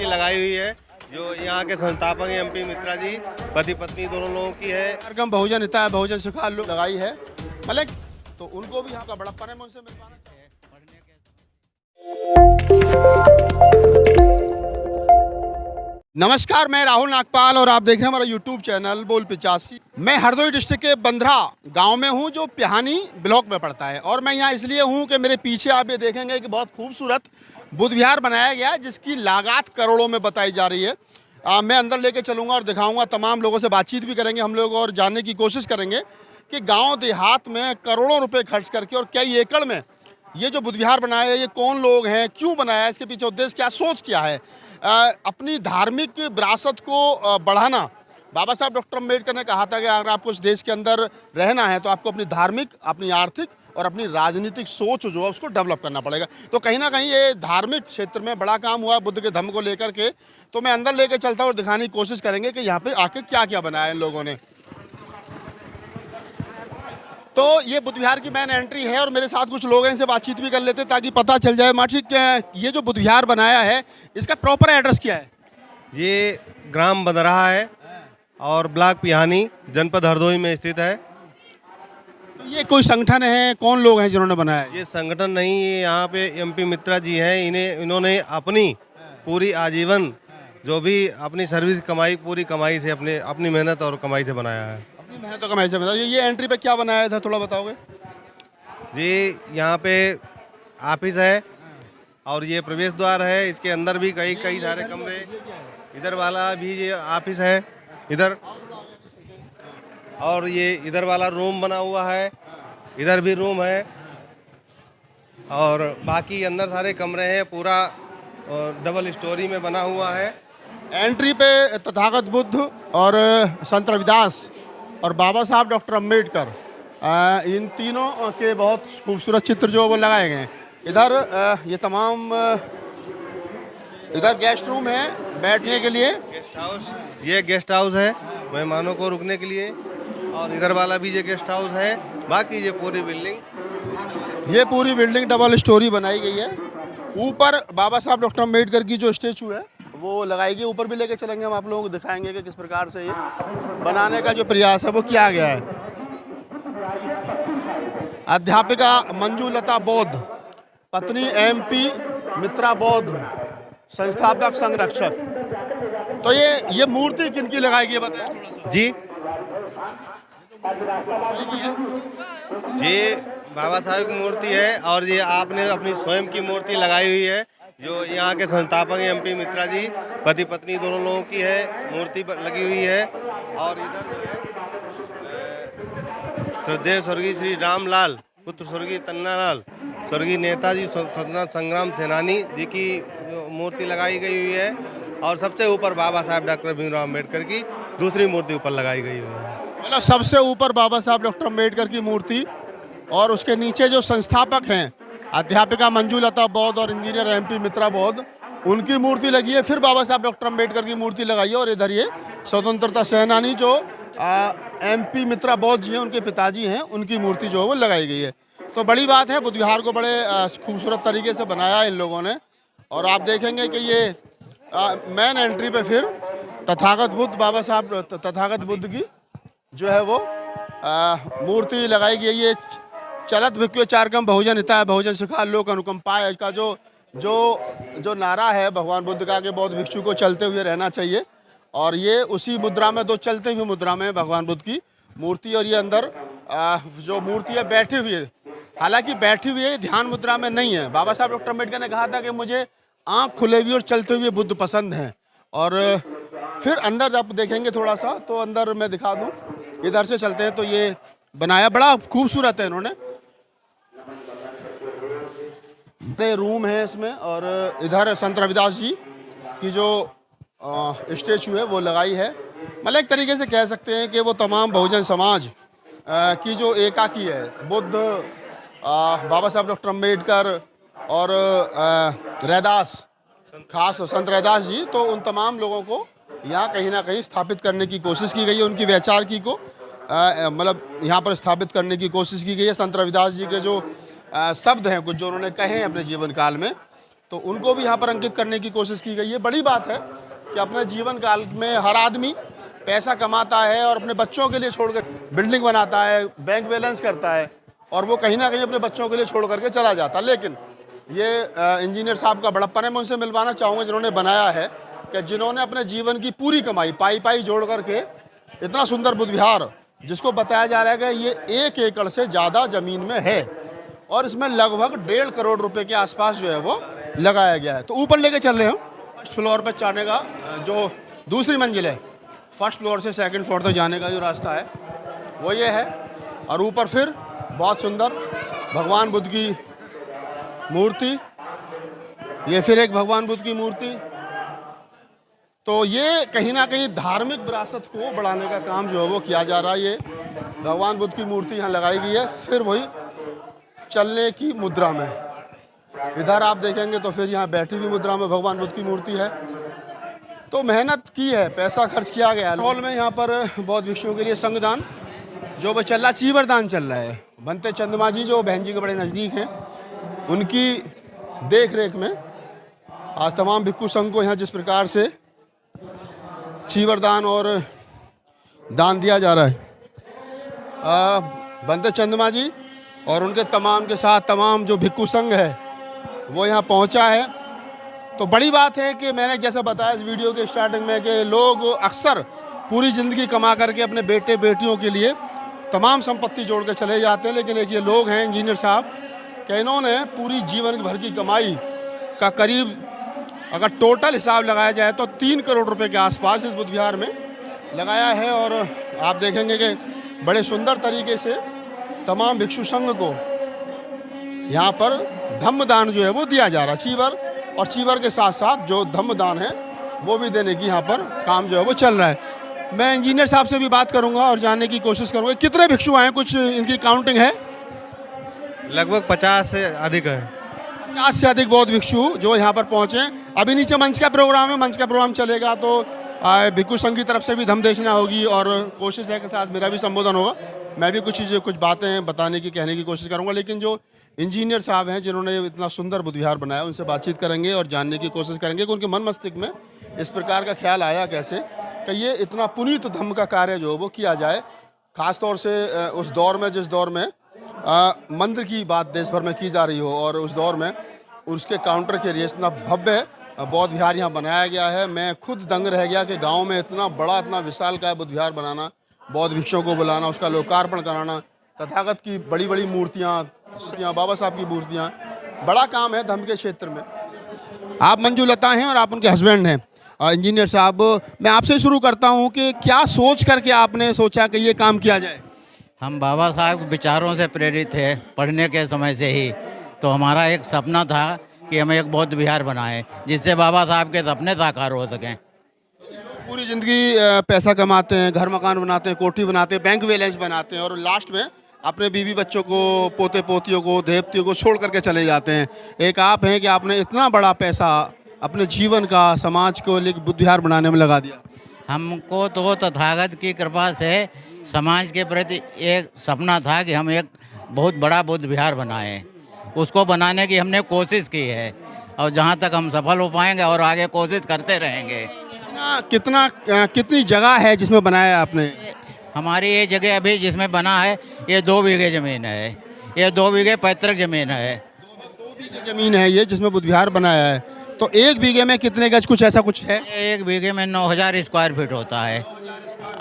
लगाई हुई है जो यहाँ के संस्थापक एमपी मित्रा जी पति पत्नी दोनों लोगों की है। कार्यक्रम बहुजन हिताय है, बहुजन सुखाय लगाई है मतलब, तो उनको भी यहाँ का बड़प्पन है, मैं उनसे मिलवाना चाहिए। नमस्कार, मैं राहुल नागपाल और आप देख रहे हैं हमारा यूट्यूब चैनल बोल 85। मैं हरदोई डिस्ट्रिक्ट के बंधरा गांव में हूं जो पिहानी ब्लॉक में पड़ता है, और मैं यहां इसलिए हूं कि मेरे पीछे आप ये देखेंगे कि बहुत खूबसूरत बुद्ध विहार बनाया गया है जिसकी लागत करोड़ों में बताई जा रही है। मैं अंदर लेके चलूँगा और दिखाऊँगा, तमाम लोगों से बातचीत भी करेंगे हम लोग और जानने की कोशिश करेंगे कि गाँव देहात में करोड़ों रुपये खर्च करके और कई एकड़ में ये जो बुद्ध विहार बनाया है, ये कौन लोग हैं, क्यों बनाया है, इसके पीछे उद्देश्य क्या, सोच क्या है। अपनी धार्मिक विरासत को बढ़ाना, बाबा साहब डॉक्टर अम्बेडकर ने कहा था कि अगर आपको इस देश के अंदर रहना है तो आपको अपनी धार्मिक, अपनी आर्थिक और अपनी राजनीतिक सोच जो है उसको डेवलप करना पड़ेगा। तो कहीं ना कहीं ये धार्मिक क्षेत्र में बड़ा काम हुआ बुद्ध के धम्म को लेकर के। तो मैं अंदर लेकर चलता हूँ और दिखाने की कोशिश करेंगे कि यहाँ पे आखिर क्या क्या बनाया है इन लोगों ने। तो ये बुद्ध विहार की मेन एंट्री है और मेरे साथ कुछ लोग हैं, इनसे बातचीत भी कर लेते ताकि पता चल जाए। माठी, ये जो बुद्ध विहार बनाया है इसका प्रॉपर एड्रेस क्या है? ये ग्राम बंदरहा है और ब्लॉक पिहानी, जनपद हरदोई में स्थित है। तो ये कोई संगठन है, कौन लोग हैं जिन्होंने बनाया है? ये संगठन नहीं, ये यहाँ पे एमपी मित्रा जी हैं। इन्होंने अपनी पूरी आजीवन जो भी अपनी सर्विस कमाई, पूरी कमाई से अपनी मेहनत और कमाई से बनाया है। अपनी मेहनत तो कमाई से बनाया। ये एंट्री पे क्या बनाया था, थोड़ा बताओगे जी? यहाँ पे ऑफिस है और ये प्रवेश द्वार है। इसके अंदर भी कई सारे कमरे, इधर वाला भी ये ऑफिस है इधर, और ये इधर वाला रूम बना हुआ है, इधर भी रूम है, और बाकी अंदर सारे कमरे हैं। पूरा डबल स्टोरी में बना हुआ है। एंट्री पे तथागत बुद्ध और संत रविदास और बाबा साहब डॉक्टर अम्बेडकर, इन तीनों के बहुत खूबसूरत चित्र जो वो लगाए गए हैं। इधर ये तमाम, इधर गेस्ट रूम है बैठने के लिए, गेस्ट हाउस, ये गेस्ट हाउस है मेहमानों को रुकने के लिए, और इधर वाला भी ये गेस्ट हाउस है। बाकी ये पूरी बिल्डिंग डबल स्टोरी बनाई गई है। ऊपर बाबा साहब डॉक्टर अम्बेडकर की जो स्टेचू है वो लगाई गई, ऊपर भी लेके चलेंगे हम, आप लोगों को दिखाएंगे कि किस प्रकार से ये बनाने का जो प्रयास है वो किया गया है। अध्यापिका मंजूलता बौद्ध, पत्नी एमपी मित्रा बौद्ध, संस्थापक संरक्षक। तो ये मूर्ति किनकी लगाई गई बताइए थोड़ा सा जी? ये बाबा साहब की मूर्ति है और ये आपने अपनी स्वयं की मूर्ति लगाई हुई है जो यहाँ के संस्थापक एमपी मित्रा जी पति पत्नी दोनों लोगों की है, मूर्ति लगी हुई है। और इधर जो है श्रद्धेय स्वर्गीय श्री रामलाल पुत्र स्वर्गीय तन्नालाल, स्वर्गीय नेताजी स्वतंत्रता संग्राम सेनानी जी की मूर्ति लगाई गई हुई है। और सबसे ऊपर बाबा साहब डॉक्टर भीमराव अम्बेडकर की दूसरी मूर्ति ऊपर लगाई गई हुई है। मतलब सबसे ऊपर बाबा साहब डॉक्टर अम्बेडकर की मूर्ति और उसके नीचे जो संस्थापक हैं अध्यापिका मंजूलता बौद्ध और इंजीनियर एमपी मित्रा बौद्ध, उनकी मूर्ति लगी है। फिर बाबा साहब डॉक्टर अम्बेडकर की मूर्ति लगाई है और इधर ये स्वतंत्रता सेनानी जो एमपी मित्रा बौद्ध जी हैं, उनके पिताजी हैं, उनकी मूर्ति जो है वो लगाई गई है। तो बड़ी बात है, बुद्ध विहार को बड़े खूबसूरत तरीके से बनाया इन लोगों ने। और आप देखेंगे कि ये मेन एंट्री पे फिर तथागत बुद्ध, बाबा साहब तथागत बुद्ध की जो है वो मूर्ति लगाई गई है। ये चलत भिक्खु चारकम बहुजन हिताय बहुजन सुखाय लोक अनुकंपाय का जो नारा है भगवान बुद्ध का कि बौद्ध भिक्षु को चलते हुए रहना चाहिए। और ये उसी मुद्रा में, दो चलते हुए मुद्रा में भगवान बुद्ध की मूर्ति, और ये अंदर जो मूर्ति है बैठी हुई है, हालांकि बैठी हुई है, ध्यान मुद्रा में नहीं है। बाबा साहब डॉक्टर अम्बेडकर ने कहा था कि मुझे आँख खुले हुए और चलते हुए बुद्ध पसंद हैं। और फिर अंदर आप देखेंगे थोड़ा सा, तो अंदर मैं दिखा दूँ, इधर से चलते हैं। तो ये बनाया बड़ा खूबसूरत है इन्होंने, रूम है इसमें। और इधर संत रविदास जी की जो स्टेचू है वो लगाई है। मतलब एक तरीके से कह सकते हैं कि वो तमाम बहुजन समाज की जो एकाकी है, बुद्ध, बाबा साहब डॉक्टर अम्बेडकर और रैदास, खास संत रैदास जी, तो उन तमाम लोगों को यहाँ कहीं ना कहीं स्थापित करने की कोशिश की गई है। उनकी वैचार की को मतलब यहाँ पर स्थापित करने की कोशिश की गई है। संत रविदास जी के जो शब्द हैं कुछ जो उन्होंने कहे हैं अपने जीवन काल में, तो उनको भी यहाँ पर अंकित करने की कोशिश की गई है। बड़ी बात है कि अपने जीवन काल में हर आदमी पैसा कमाता है और अपने बच्चों के लिए छोड़ कर बिल्डिंग बनाता है, बैंक बैलेंस करता है और वो कहीं ना कहीं अपने बच्चों के लिए छोड़ करके चला जाता है। लेकिन ये इंजीनियर साहब का बड़प्पन है। मैं उनसे मिलवाना चाहूँगा जिन्होंने बनाया है, कि जिन्होंने अपने जीवन की पूरी कमाई पाई पाई जोड़ करके इतना सुंदर बुद्ध विहार, जिसको बताया जा रहा है कि ये 1 एकड़ से ज़्यादा ज़मीन में है और इसमें लगभग 1.5 करोड़ रुपए के आसपास जो है वो लगाया गया है। तो ऊपर लेके चल रहे हो, फर्स्ट फ्लोर पर चढ़ने का जो दूसरी मंजिल है, फर्स्ट फ्लोर से सेकंड फ्लोर तक जाने का जो रास्ता है वो ये है। और ऊपर फिर बहुत सुंदर भगवान बुद्ध की मूर्ति, ये फिर एक भगवान बुद्ध की मूर्ति। तो ये कहीं ना कहीं धार्मिक विरासत को बढ़ाने का काम जो है वो किया जा रहा है। ये भगवान बुद्ध की मूर्ति यहाँ लगाई गई है, फिर वही चलने की मुद्रा में। इधर आप देखेंगे तो फिर यहाँ बैठी हुई मुद्रा में भगवान बुद्ध की मूर्ति है। तो मेहनत की है, पैसा खर्च किया गया है। हॉल में यहाँ पर बौद्ध भिक्षुओं के लिए संगदान जो भी चल रहा है, चीवरदान चल रहा है। बनते चंद्रमा जी जो बहन जी के बड़े नज़दीक हैं, उनकी देख रेख में आज तमाम भिक्षु संघ को यहाँ जिस प्रकार से चीवरदान और दान दिया जा रहा है, बनते चंद्रमा जी और उनके तमाम के साथ तमाम जो भिक्षु संघ है वो यहाँ पहुँचा है। तो बड़ी बात है कि मैंने जैसा बताया इस वीडियो के स्टार्टिंग में कि लोग अक्सर पूरी ज़िंदगी कमा करके अपने बेटे बेटियों के लिए तमाम संपत्ति जोड़ के चले जाते हैं, लेकिन एक ये लोग हैं इंजीनियर साहब कि इन्होंने पूरी जीवन भर की कमाई का करीब अगर टोटल हिसाब लगाया जाए तो 3 करोड़ रुपए के आसपास इस बुद्ध विहार में लगाया है। और आप देखेंगे कि बड़े सुंदर तरीके से तमाम भिक्षु संघ को यहाँ पर धम्मदान जो है वो दिया जा रहा है। चीवर और चीवर के साथ साथ जो धम्मदान है वो भी देने की यहाँ पर काम जो है वो चल रहा है। मैं इंजीनियर साहब से भी बात करूँगा और जानने की कोशिश करूँगा कितने भिक्षु आए, कुछ इनकी काउंटिंग है? लगभग 50 से अधिक है। 50 से अधिक बौद्ध भिक्षु जो यहाँ पर पहुँचे। अभी नीचे मंच का प्रोग्राम है, मंच का प्रोग्राम चलेगा तो भिक्षु संघ की तरफ से भी धम्मदेशना होगी और कोशिश है के साथ मेरा भी संबोधन होगा। मैं भी कुछ बातें बताने की कहने की कोशिश करूँगा। लेकिन जो इंजीनियर साहब हैं जिन्होंने इतना सुंदर बुद्ध विहार बनाया, उनसे बातचीत करेंगे और जानने की कोशिश करेंगे कि उनके मन मस्तिष्क में इस प्रकार का ख्याल आया कैसे कि ये इतना पुनीत धम्म का कार्य जो वो किया जाए। ख़ासतौर से उस दौर में जिस दौर में मंदिर की बात देश भर में की जा रही हो और उस दौर में उसके काउंटर के लिए इतना भव्य बौद्ध विहार यहाँ बनाया गया है। मैं खुद दंग रह गया कि गांव में इतना बड़ा इतना विशाल का बुद्ध विहार बनाना, बौद्ध भिक्षुओं को बुलाना, उसका लोकार्पण कराना, तथागत की बड़ी बड़ी मूर्तियाँ, बाबा साहब की मूर्तियाँ, बड़ा काम है धम्म के क्षेत्र में। आप मंजूलता हैं और आप उनके हस्बैंड हैं। इंजीनियर साहब, मैं आपसे शुरू करता हूँ कि क्या सोच करके आपने सोचा कि ये काम किया जाए? हम बाबा साहब के विचारों से प्रेरित थे पढ़ने के समय से ही। तो हमारा एक सपना था कि हम एक बौद्ध विहार बनाएं जिससे बाबा साहब के सपने साकार हो सकें। पूरी ज़िंदगी पैसा कमाते हैं, घर मकान बनाते हैं, कोठी बनाते हैं, बैंक बैलेंस बनाते हैं और लास्ट में अपने बीवी बच्चों को, पोते पोतियों को, देवतियों को छोड़ करके चले जाते हैं। एक आप हैं कि आपने इतना बड़ा पैसा अपने जीवन का समाज को लेकर बुद्ध विहार बनाने में लगा दिया। हमको तो तथागत की कृपा से समाज के प्रति एक सपना था कि हम एक बहुत बड़ा बुद्ध विहार बनाएं। उसको बनाने की हमने कोशिश की है और जहाँ तक हम सफल हो पाएंगे और आगे कोशिश करते रहेंगे। कितनी जगह है जिसमें बनाया है आपने? हमारी ये जगह अभी जिसमें बना है ये 2 बीघे ज़मीन है। ये 2 बीघे पैतृक ज़मीन है। 2 बीघे ज़मीन है ये जिसमें बुद्ध विहार बनाया है। तो 1 बीघे में कितने गज, कुछ ऐसा कुछ है? 1 बीघे में 9000 स्क्वायर फीट होता है।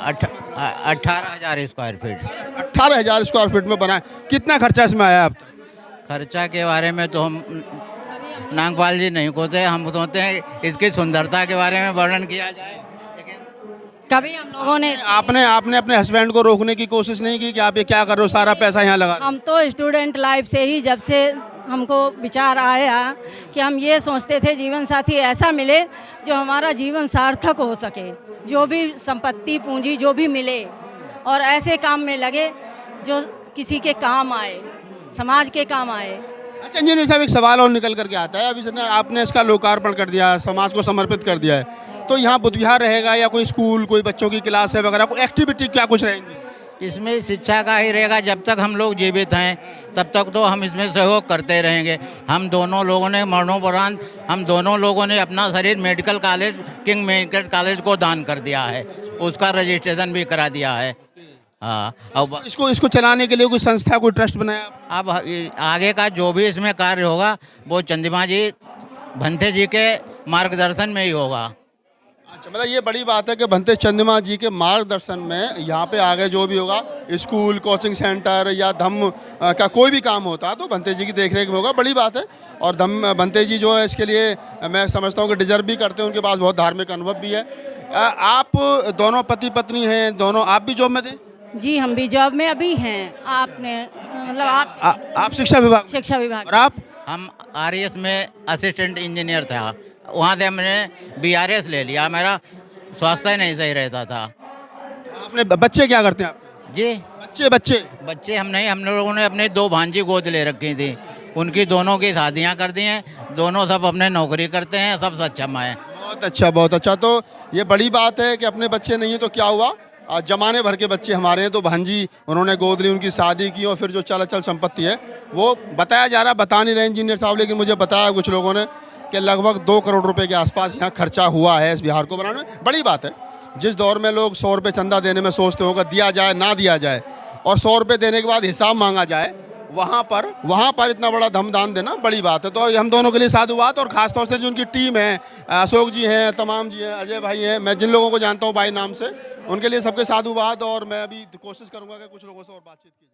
18,000 स्क्वायर फीट। 18,000 स्क्वायर फीट में बना है। कितना खर्चा इसमें आया अब तक? खर्चा के बारे में तो हम नागपाल जी नहीं कहते, हम सोचते हैं इसकी सुंदरता के बारे में वर्णन किया जाए। कभी हम लोगों ने आपने अपने हस्बैंड को रोकने की कोशिश नहीं की कि आप ये क्या कर रहे हो, सारा पैसा यहाँ लगा? हम तो स्टूडेंट लाइफ से ही जब से हमको विचार आया कि हम ये सोचते थे जीवन साथी ऐसा मिले जो हमारा जीवन सार्थक हो सके, जो भी संपत्ति पूंजी जो भी मिले और ऐसे काम में लगे जो किसी के काम आए, समाज के काम आए। अच्छा इंजीनियर साहब, एक सवाल और निकल करके आता है। अभी सर आपने इसका लोकार्पण कर दिया, समाज को समर्पित कर दिया है, तो यहाँ बुद्ध विहार रहेगा या कोई स्कूल, कोई बच्चों की क्लास है वगैरह, कोई एक्टिविटी क्या कुछ रहेंगी? इसमें शिक्षा का ही रहेगा। जब तक हम लोग जीवित हैं तब तक तो हम इसमें सहयोग करते रहेंगे। हम दोनों लोगों ने मरणोपरांत हम दोनों लोगों ने अपना शरीर medical college king medical college को दान कर दिया है, उसका रजिस्ट्रेशन भी करा दिया है। हाँ, अब इसको चलाने के लिए कोई संस्था, कोई ट्रस्ट बनाया? अब आगे का जो भी इसमें कार्य होगा वो चंद्रमा जी भंते जी के मार्गदर्शन में ही होगा। अच्छा, मतलब ये बड़ी बात है कि भंते चंद्रमा जी के मार्गदर्शन में यहाँ पे आगे जो भी होगा, स्कूल, कोचिंग सेंटर या धम्म का कोई भी काम होता है तो भंते जी की देखरेख में होगा। बड़ी बात है। और भंते जी जो है इसके लिए मैं समझता हूँ कि डिजर्व भी करते हैं, उनके पास बहुत धार्मिक अनुभव भी है। आप दोनों पति पत्नी हैं, दोनों आप भी जॉब में थे? जी हम भी जॉब में अभी हैं। आपने मतलब आप शिक्षा विभाग? शिक्षा विभाग। और आप? हम आरएस में असिस्टेंट इंजीनियर था, वहाँ से हमने बीआरएस ले लिया। मेरा स्वास्थ्य नहीं सही रहता था। आपने बच्चे क्या करते हैं आप? जी बच्चे हम नहीं, हम लोगों ने अपने 2 भांजी गोद ले रखी थी, उनकी दोनों की शादियाँ कर दी हैं, दोनों सब अपने नौकरी करते हैं, सब सक्षम है। बहुत अच्छा, बहुत अच्छा। तो ये बड़ी बात है कि अपने बच्चे नहीं है तो क्या हुआ, जमाने भर के बच्चे हमारे हैं। तो भांजी उन्होंने गोद ली, उनकी शादी की, और फिर जो चल संपत्ति है वो बताया जा रहा, बता नहीं रहे इंजीनियर साहब, लेकिन मुझे बताया कुछ लोगों ने कि लगभग 2 करोड़ रुपए के आसपास यहाँ खर्चा हुआ है इस बिहार को बनाने में। बड़ी बात है। जिस दौर में लोग 100 रुपये चंदा देने में सोचते होगा, दिया जाए ना दिया जाए, और 100 रुपये देने के बाद हिसाब मांगा जाए, वहाँ पर इतना बड़ा धमदान देना बड़ी बात है। तो हम दोनों के लिए साधुवाद। और खासतौर से जो उनकी टीम है, अशोक जी हैं, तमाम जी हैं, अजय भाई हैं, मैं जिन लोगों को जानता हूँ भाई नाम से, उनके लिए सबके साधुवाद। और मैं अभी कोशिश करूँगा कि कुछ लोगों से और बातचीत की जाए।